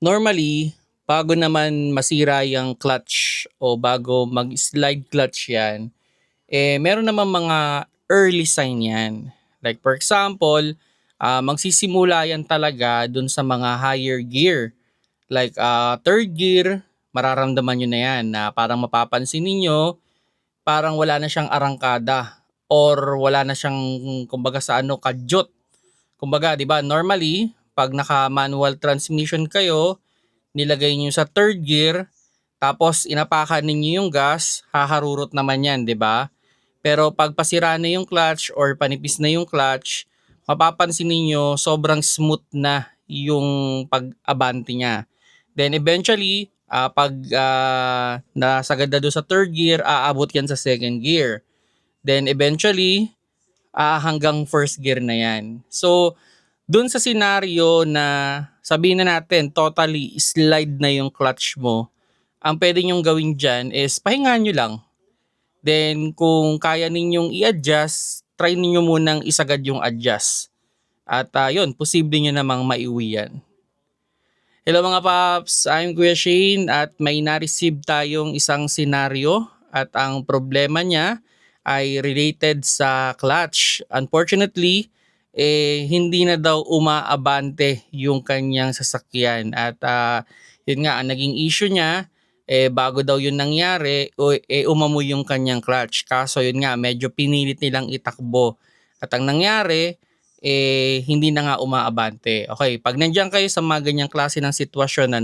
Normally, bago naman masira yung clutch o bago mag-slide clutch yan, meron naman mga early sign yan. Like for example, magsisimula yan talaga dun sa mga higher gear. Like third gear, mararamdaman nyo na yan na parang mapapansin ninyo, parang wala na siyang arangkada or wala na siyang kumbaga sa ano kadyot. Kumbaga, 'di ba? Normally, pag naka-manual transmission kayo, nilagay niyo sa third gear, tapos inapakan ninyo yung gas, haharurot naman 'yan, 'di ba? Pero pag pasira na yung clutch or panipis na yung clutch, mapapansin ninyo sobrang smooth na yung pag-abante niya. Then eventually, pag nasagad na doon sa third gear, aabot yan sa second gear. Then eventually, hanggang first gear na yan. So, dun sa scenario na sabihin na natin totally slide na yung clutch mo, ang pwede nyong gawin dyan is pahingaan nyo lang. Then kung kaya ninyong i-adjust, try ninyo munang isagad yung adjust. At yun, posible nyo namang maiuwi yan. Hello mga paps, I'm Kuya Shane at may na-receive tayong isang senaryo at ang problema niya ay related sa clutch. Unfortunately, hindi na daw umaabante yung kanyang sasakyan at yun nga, ang naging issue niya, bago daw yun nangyari, umamoy yung kanyang clutch. Kaso yun nga, medyo pinilit nilang itakbo. At ang nangyari, hindi na nga umaabante. Okay, pag nandiyan kayo sa mga ganyang klase ng sitwasyon,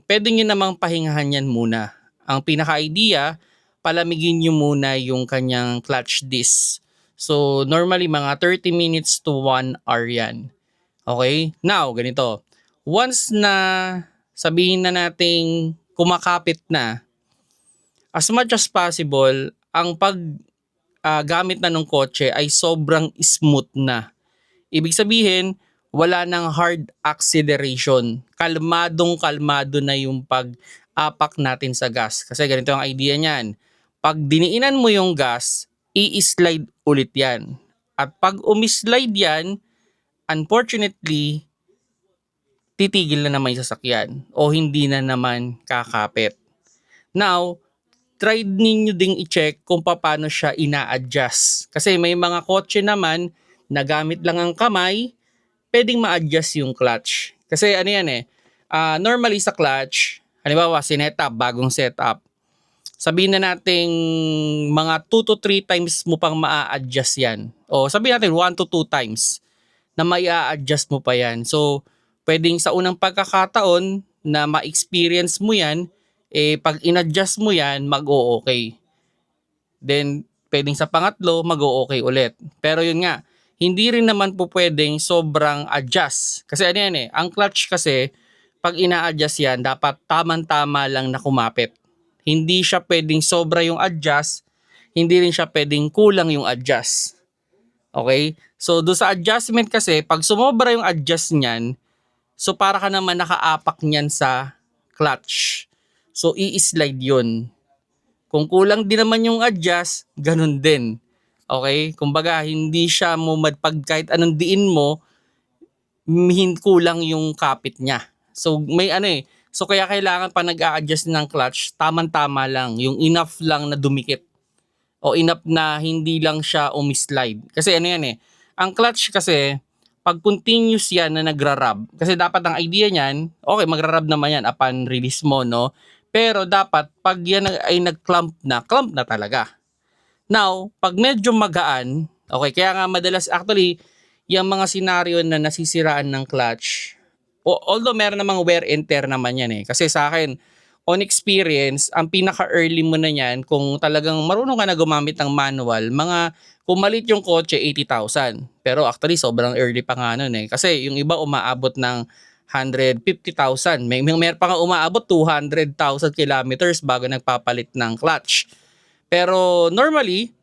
pwede nyo namang pahingahan yan muna. Ang pinaka-idea, palamigin nyo muna yung kanyang clutch disc. So, normally mga 30 minutes to 1 hour yan. Okay? Now, ganito. Once na sabihin na nating kumakapit na, as much as possible, ang gamit na ng kotse ay sobrang smooth na. Ibig sabihin, wala nang hard acceleration. Kalmadong-kalmado na yung pag-apak natin sa gas. Kasi ganito ang idea niyan. Pag diniinan mo yung gas, i-slide ulit yan. At pag umislide yan, unfortunately, titigil na naman yung sasakyan o hindi na naman kakapit. Now, try ninyo ding i-check kung paano siya ina-adjust. Kasi may mga kotse naman na gamit lang ang kamay, pwedeng ma-adjust yung clutch. Kasi ano yan normally sa clutch, halimbawa sinetup, bagong setup, sabihin na nating mga 2 to 3 times mo pang ma-adjust yan. O sabihin natin 1 to 2 times na ma-adjust mo pa yan. So, pwedeng sa unang pagkakataon na ma-experience mo yan, pag in-adjust mo yan, mag-o-okay. Then, pwedeng sa pangatlo, mag-o-okay ulit. Pero yun nga, hindi rin naman po pwedeng sobrang adjust. Kasi ano yan ang clutch kasi, pag ina-adjust yan, dapat tamang-tama lang na kumapit. Hindi siya pwedeng sobra yung adjust, hindi rin siya pwedeng kulang yung adjust. Okay? So, do sa adjustment kasi, pag sumobra yung adjust niyan, so para ka naman nakaapak niyan sa clutch. So, i-slide yun. Kung kulang din naman yung adjust, ganun din. Okay? Kumbaga, hindi siya pag kahit anong diin mo, kulang yung kapit niya. So, may so kaya kailangan pa nag-a-adjust ng clutch, tamang-tama lang. Yung enough lang na dumikit. O enough na hindi lang siya umislide. Kasi ang clutch kasi, pag continuous yan na nagra-rub, kasi dapat ang idea niyan, okay, magra-rub naman yan upon release mo, no? Pero dapat, pag yan ay nag-clamp na talaga. Now, pag medyo magaan, okay, kaya nga madalas actually, yung mga senaryo na nasisiraan ng clutch, although meron namang wear and tear naman yan Kasi sa akin, on experience, ang pinaka-early mo na yan, kung talagang marunong ka na gumamit ng manual, kung malit yung kotse, 80,000. Pero actually, sobrang early pa nga nun Kasi yung iba umaabot ng 150,000. May pa nga umaabot 200,000 kilometers bago nagpapalit ng clutch. Pero normally,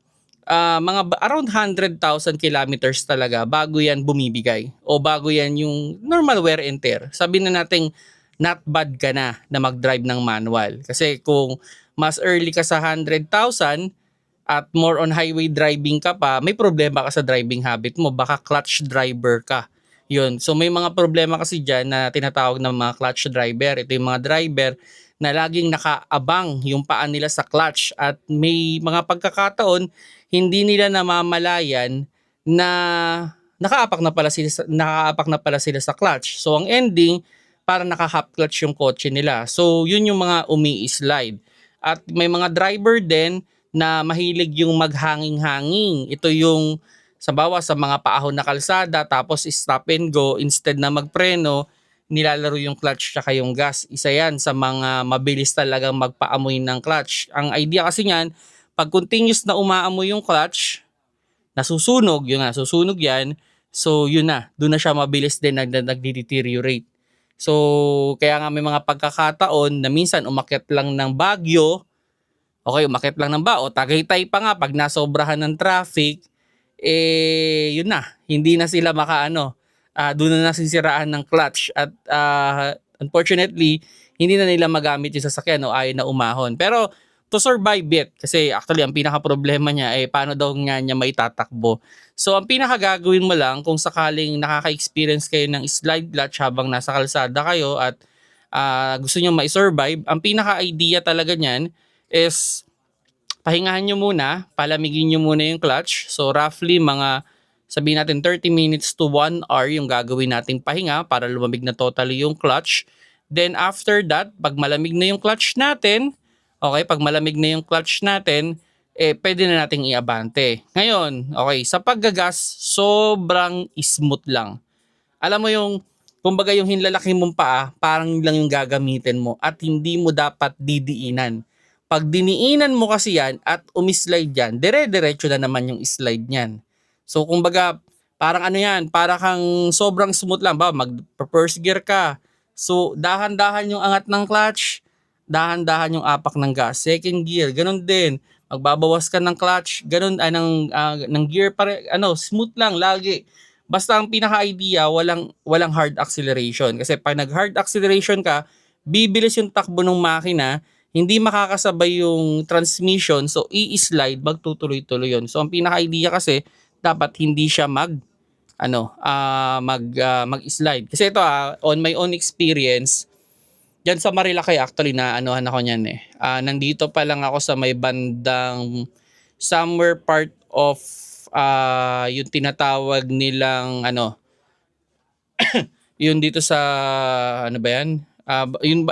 mga around 100,000 kilometers talaga bago yan bumibigay. O bago yan yung normal wear and tear. Sabihin na natin, not bad ka na mag-drive ng manual. Kasi kung mas early ka sa 100,000 at more on highway driving ka pa, may problema ka sa driving habit mo. Baka clutch driver ka. Yun. So may mga problema kasi diyan na tinatawag ng mga clutch driver. Ito yung mga driver na laging nakaabang yung paa nila sa clutch at may mga pagkakataon hindi nila namamalayan na nakaapak na pala sila sa clutch. So ang ending para naka-half clutch yung kotse nila. So yun yung mga umi-slide. At may mga driver din na mahilig yung maghanging-hanging. Ito yung sa mga paahon na kalsada tapos stop and go instead na magpreno, nilalaro yung clutch tsaka yung gas. Isa yan sa mga mabilis talagang magpaamoy ng clutch. Ang idea kasi niyan, pag continuous na umaamoy yung clutch, nasusunog yan. So yun na, doon na siya mabilis din nagde-deteriorate. So kaya nga may mga pagkakataon na minsan umakyat lang ng Baguio, okay, umakyat lang ng Bao, Tagaytay pa nga pag nasobrahan ng traffic, yun na, hindi na sila doon na nasisiraan ng clutch at unfortunately, hindi na nila magamit yung sasakyan o ayaw na umahon. Pero to survive it, kasi actually ang pinaka problema niya paano daw nga niya maitatakbo. So ang pinaka gagawin mo lang kung sakaling nakaka-experience kayo ng slide clutch habang nasa kalsada kayo at gusto niyo ma-survive, ang pinaka idea talaga niyan is pahingahan nyo muna, palamigin nyo muna yung clutch. So roughly sabihin natin 30 minutes to 1 hour yung gagawin nating pahinga para lumamig na totally yung clutch. Then after that, pag malamig na yung clutch natin, pwede na nating iabante. Ngayon, okay, sa paggagas, sobrang smooth lang. Alam mo yung, kumbaga yung hinlalaki mong paa, parang lang yung gagamitin mo at hindi mo dapat didiinan. Pag diniinan mo kasi yan at umislide yan, dire-diretso na naman yung slide niyan. So kumbaga, parang para kang sobrang smooth lang. Mag-first gear ka. So dahan-dahan yung angat ng clutch, dahan-dahan yung apak ng gas. Second gear, ganun din. Magbabawas ka ng clutch, ganun, ng gear, smooth lang lagi. Basta ang pinaka-idea, walang hard acceleration. Kasi pag nag-hard acceleration ka, bibilis yung takbo ng makina, hindi makakasabay yung transmission, so i-slide, magtutuloy-tuloy yun. So ang pinaka-idea kasi, dapat hindi siya mag-slide. Kasi ito on my own experience, dyan sa Marilaki actually na ako niyan nandito pa lang ako sa may bandang somewhere part of yung tinatawag nilang yun dito sa yun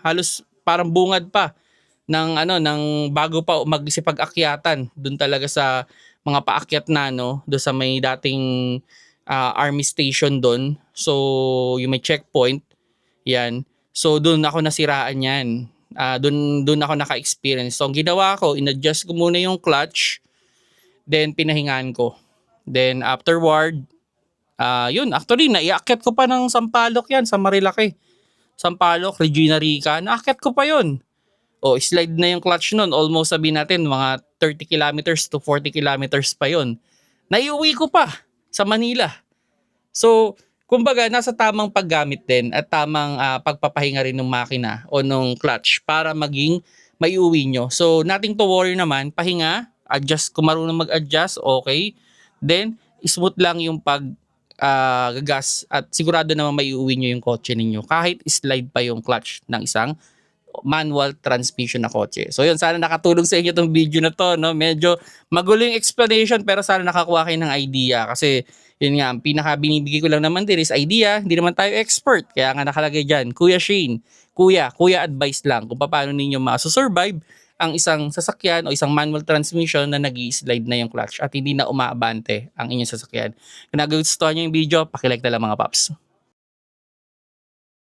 halos parang bungad pa ng bago pa magsipag-akyatan doon talaga sa mga paakyat na doon sa may dating army station doon. So yung may checkpoint yan. So doon ako nasiraan yan. Doon ako naka-experience. So ang ginawa ko, in-adjust ko muna yung clutch, then pinahingaan ko. Then afterward, yun, actually naiakyat ko pa ng Sampaloc yan sa Marilaki. Sampaloc, Regina Rica, naakyat ko pa yun. Slide na yung clutch nun. Almost sabihin natin mga 30 kilometers to 40 kilometers pa yun. Naiuwi ko pa sa Manila. So, kumbaga, nasa tamang paggamit din at tamang pagpapahinga rin ng makina o ng clutch para maging maiuwi nyo. So, nothing to worry naman. Pahinga, adjust, kung marunong mag-adjust, okay. Then, smooth lang yung gagas at sigurado naman maiuwi nyo yung kotse ninyo kahit slide pa yung clutch ng isang manual transmission na kotse. So yun, sana nakatulong sa inyo itong video na to, no? Medyo magulo yung explanation pero sana nakakuha kayo ng idea kasi yun nga, ang pinaka binibigay ko lang naman din is idea, hindi naman tayo expert. Kaya nga nakalagay dyan, Kuya Shane, Kuya advice lang kung paano ninyo masu-survive ang isang sasakyan o isang manual transmission na nag-i-slide na yung clutch at hindi na umaabante ang inyong sasakyan. Kung nagustuhan nyo yung video, pakilike na lang mga paps.